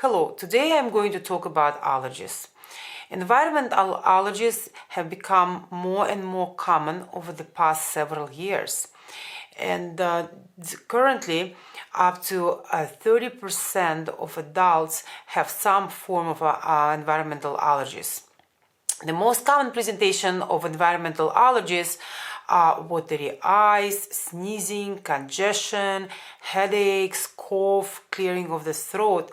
Hello, today I'm going to talk about allergies. Environmental allergies have become more and more common over the past several years. And currently, up to 30% of adults have some form of environmental allergies. The most common presentation of environmental allergies are watery eyes, sneezing, congestion, headaches, cough, clearing of the throat.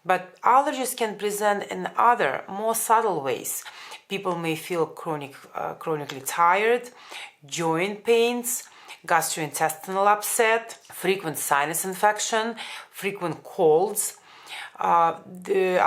But allergies can present in other, more subtle ways. People may feel chronically tired, joint pains, gastrointestinal upset, frequent sinus infection, frequent colds. The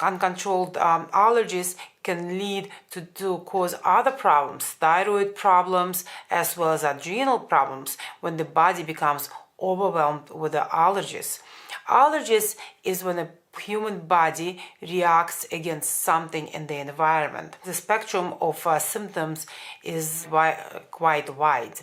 uncontrolled allergies can lead to cause other problems, thyroid problems, as well as adrenal problems when the body becomes overwhelmed with the allergies. Allergies is when a human body reacts against something in the environment. The spectrum of symptoms is quite wide.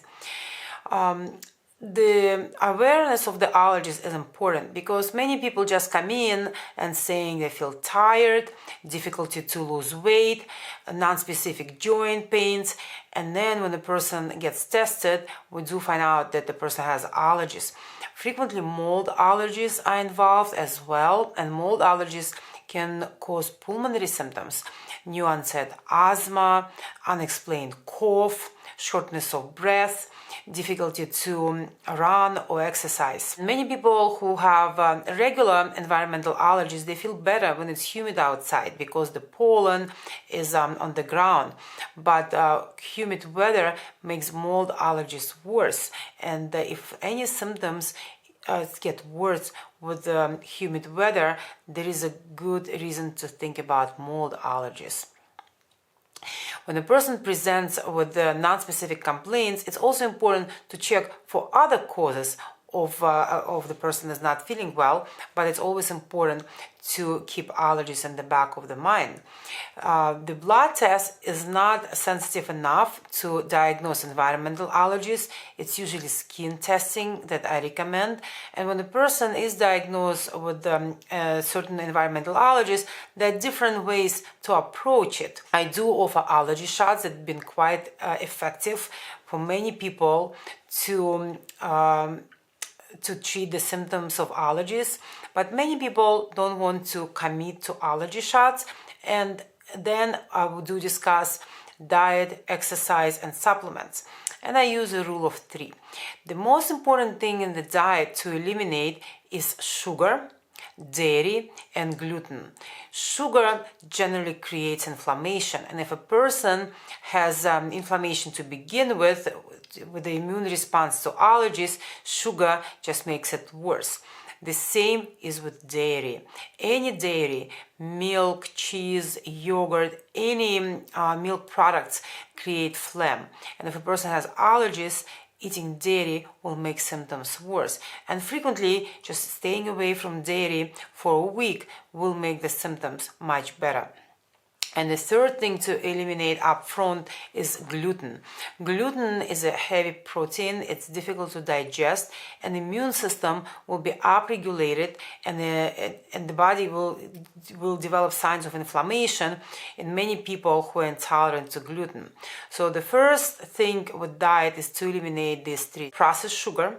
The awareness of the allergies is important because many people just come in and saying they feel tired, difficulty to lose weight, non-specific joint pains, and then when the person gets tested, we do find out that the person has allergies. Frequently mold allergies are involved as well, and mold allergies can cause pulmonary symptoms, new onset asthma, unexplained cough, shortness of breath, difficulty to run or exercise. Many people who have regular environmental allergies, they feel better when it's humid outside because the pollen is on the ground. But humid weather makes mold allergies worse. And if any symptoms get worse with humid weather, there is a good reason to think about mold allergies. When a person presents with non-specific complaints, it's also important to check for other causes of the person is not feeling well, but it's always important to keep allergies in the back of the mind. The blood test is not sensitive enough to diagnose environmental allergies. It's usually skin testing that I recommend. And when a person is diagnosed with certain environmental allergies, there are different ways to approach it. I do offer allergy shots that have been quite effective for many people to treat the symptoms of allergies, but many people don't want to commit to allergy shots, and then I will discuss diet, exercise, and supplements. And I use a rule of 3. The most important thing in the diet to eliminate is sugar, dairy, and gluten. Sugar generally creates inflammation, and if a person has inflammation to begin with the immune response to allergies, sugar just makes it worse. The same is with dairy. Any dairy, milk, cheese, yogurt, any milk products create phlegm. And if a person has allergies, eating dairy will make symptoms worse. And frequently, just staying away from dairy for a week will make the symptoms much better. And the third thing to eliminate up front is gluten. Gluten is a heavy protein, it's difficult to digest, and the immune system will be upregulated, and the body will develop signs of inflammation in many people who are intolerant to gluten. So the first thing with diet is to eliminate these 3: processed sugar,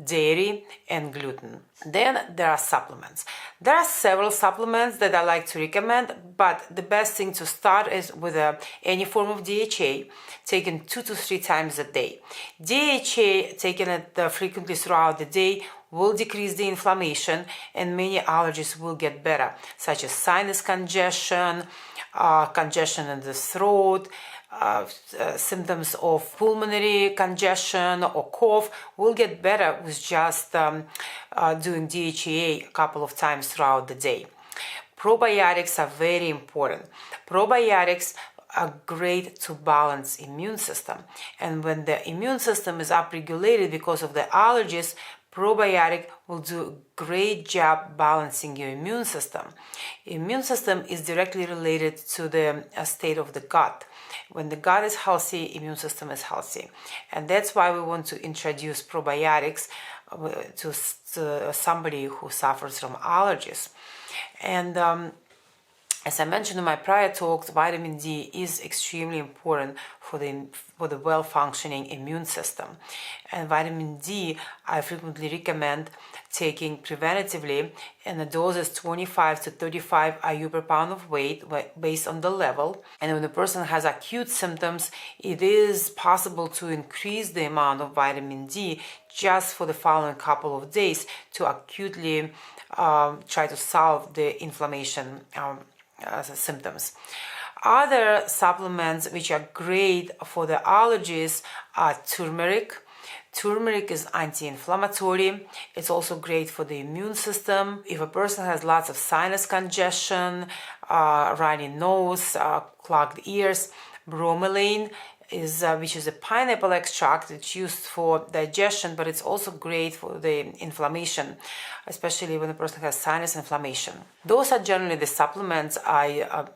dairy, and gluten. Then there are supplements. There are several supplements that I like to recommend, but the best thing to start is with any form of DHA, taken 2 to 3 times a day. DHA taken frequently throughout the day will decrease the inflammation, and many allergies will get better, such as sinus congestion, congestion in the throat, symptoms of pulmonary congestion or cough will get better with just doing DHA a couple of times throughout the day. Probiotics are very important. Probiotics are great to balance immune system, and when the immune system is upregulated because of the allergies, probiotic will do a great job balancing your immune system. Immune system is directly related to the state of the gut. When the gut is healthy, immune system is healthy. And that's why we want to introduce probiotics to somebody who suffers from allergies. And as I mentioned in my prior talks, vitamin D is extremely important for the well-functioning immune system. And vitamin D, I frequently recommend taking preventatively, and the dose is 25 to 35 IU per pound of weight based on the level. And when the person has acute symptoms, it is possible to increase the amount of vitamin D just for the following couple of days to acutely try to solve the inflammation symptoms. Other supplements which are great for the allergies are turmeric. Turmeric is anti-inflammatory. It's also great for the immune system. If a person has lots of sinus congestion, runny nose, clogged ears, bromelain which is a pineapple extract. It's used for digestion, but it's also great for the inflammation, especially when a person has sinus inflammation. Those are generally the supplements I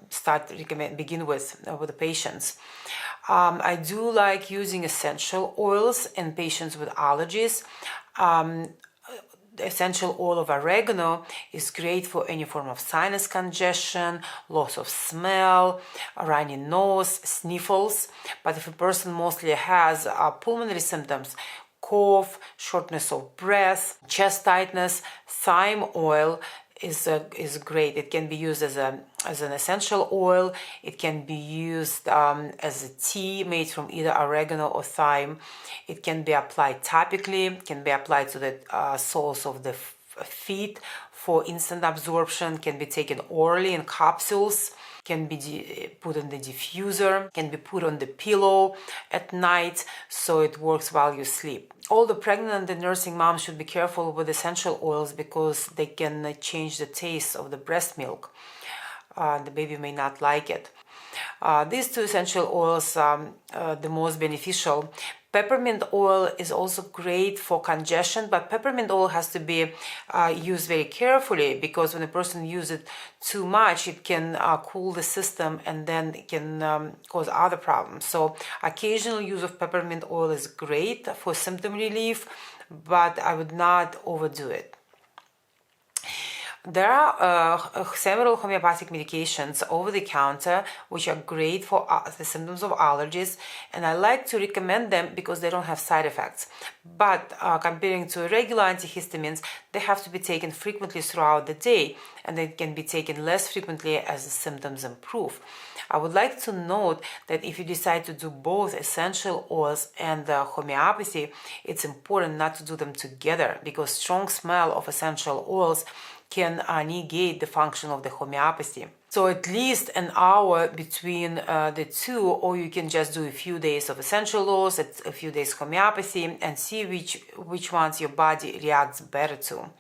begin with the patients. I do like using essential oils in patients with allergies. The essential oil of oregano is great for any form of sinus congestion, loss of smell, runny nose, sniffles. But if a person mostly has pulmonary symptoms, cough, shortness of breath, chest tightness, thyme oil is great. It can be used as an essential oil. It can be used as a tea made from either oregano or thyme. It can be applied topically. It can be applied to the soles of the feet for instant absorption. Can be taken orally in capsules. Can be put on the diffuser, can be put on the pillow at night, so it works while you sleep. All the pregnant and nursing moms should be careful with essential oils because they can change the taste of the breast milk. The baby may not like it. These two essential oils are the most beneficial. Peppermint oil is also great for congestion, but peppermint oil has to be used very carefully because when a person uses it too much, it can cool the system and then it can cause other problems. So occasional use of peppermint oil is great for symptom relief, but I would not overdo it. There are several homeopathic medications over the counter which are great for the symptoms of allergies, and I like to recommend them because they don't have side effects. But comparing to regular antihistamines, they have to be taken frequently throughout the day, and they can be taken less frequently as the symptoms improve. I would like to note that if you decide to do both essential oils and homeopathy, it's important not to do them together because strong smell of essential oils can negate the function of the homeopathy. So at least an hour between the two, or you can just do a few days of essential oils, a few days homeopathy, and see which ones your body reacts better to.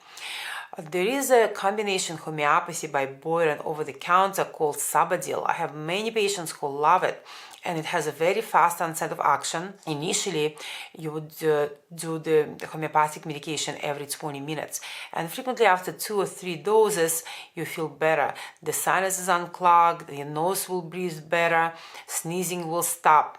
There is a combination homeopathy by Boyron over the counter called Sabadil. I have many patients who love it, and it has a very fast onset of action. Initially, you would do the homeopathic medication every 20 minutes, and frequently after 2 or 3 doses, you feel better. The sinus is unclogged, your nose will breathe better, sneezing will stop.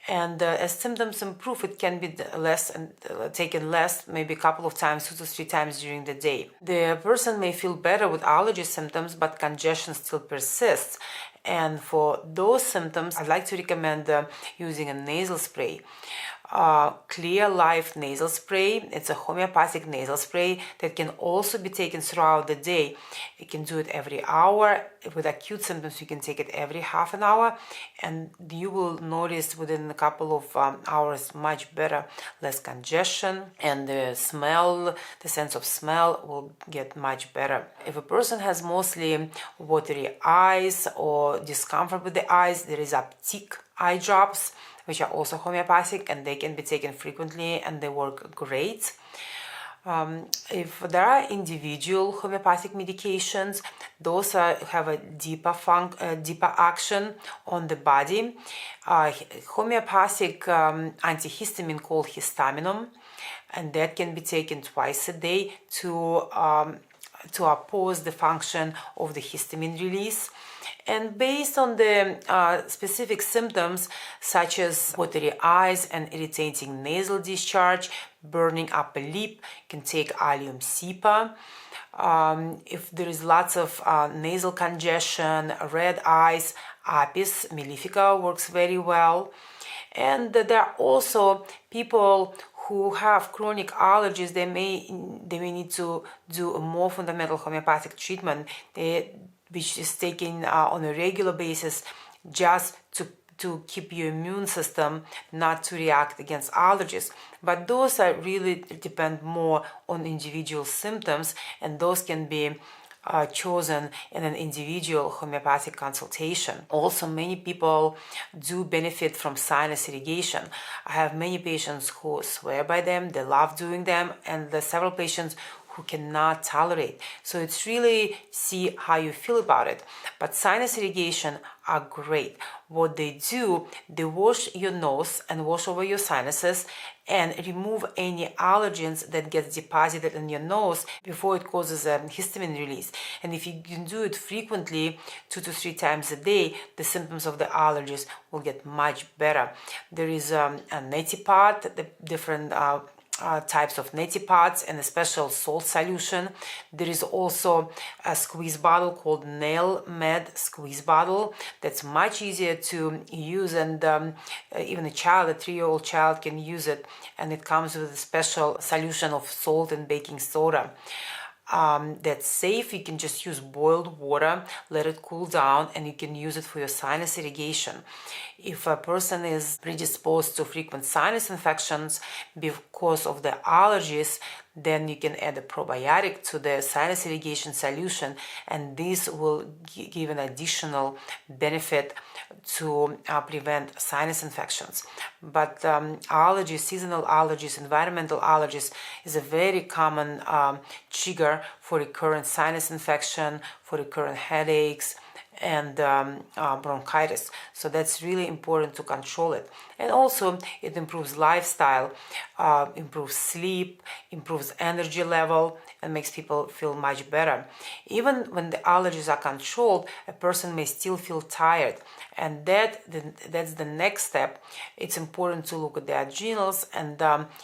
And as symptoms improve, it can be less and taken less, maybe a couple of times, 2 to 3 times during the day. The person may feel better with allergy symptoms, but congestion still persists. And for those symptoms, I'd like to recommend using a nasal spray. Clear Life nasal spray. It's a homeopathic nasal spray that can also be taken throughout the day. You can do it every hour. With acute symptoms, you can take it every half an hour, and you will notice within a couple of hours much better, less congestion, and the sense of smell will get much better. If a person has mostly watery eyes or discomfort with the eyes, there is Aptic eye drops, which are also homeopathic, and they can be taken frequently and they work great. If there are individual homeopathic medications, those have a deeper action on the body. Homeopathic antihistamine called histaminum, and that can be taken twice a day to oppose the function of the histamine release. And based on the specific symptoms such as watery eyes and irritating nasal discharge, burning upper lip, you can take allium cepa. If there is lots of nasal congestion, red eyes, apis mellifica works very well. And there are also people who have chronic allergies. They may need to do a more fundamental homeopathic treatment, which is taken on a regular basis just to keep your immune system not to react against allergies. But those are really depend more on individual symptoms, and those can be chosen in an individual homeopathic consultation. Also, many people do benefit from sinus irrigation. I have many patients who swear by them, they love doing them, and there are several patients who cannot tolerate. So it's really see how you feel about it. But sinus irrigation are great. What they do, they wash your nose and wash over your sinuses and remove any allergens that gets deposited in your nose before it causes a histamine release. And if you can do it frequently, 2 to 3 times a day, the symptoms of the allergies will get much better. There is a neti pot, the different types of neti pots, and a special salt solution. There is also a squeeze bottle called Nail Med squeeze bottle that's much easier to use, and even a 3-year-old child can use it, and it comes with a special solution of salt and baking soda. That's safe. You can just use boiled water, let it cool down, and you can use it for your sinus irrigation. If a person is predisposed to frequent sinus infections because of the allergies, then you can add a probiotic to the sinus irrigation solution, and this will give an additional benefit to prevent sinus infections. But allergies, seasonal allergies, environmental allergies is a very common trigger for recurrent sinus infection, for recurrent headaches, and bronchitis. So that's really important to control it. And also it improves lifestyle, improves sleep, improves energy level, and makes people feel much better. Even when the allergies are controlled, a person may still feel tired, and that's the next step. It's important to look at the adrenals, and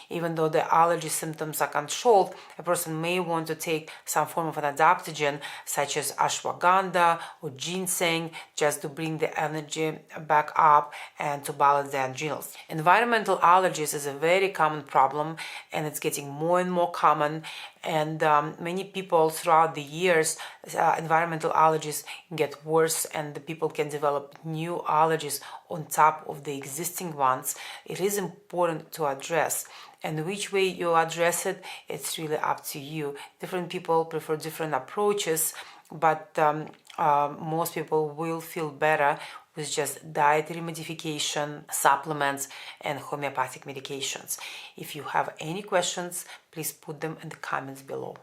even though the allergy symptoms are controlled, a person may want to take some form of an adaptogen such as ashwagandha or ginseng, just to bring the energy back up and to balance the adrenals. Environmental allergies is a very common problem, and it's getting more and more common, and many people throughout the years, environmental allergies get worse, and the people can develop new allergies on top of the existing ones. It is important to address, and which way you address it, it's really up to you. Different people prefer different approaches, but most people will feel better with just dietary modification, supplements, and homeopathic medications. If you have any questions, please put them in the comments below.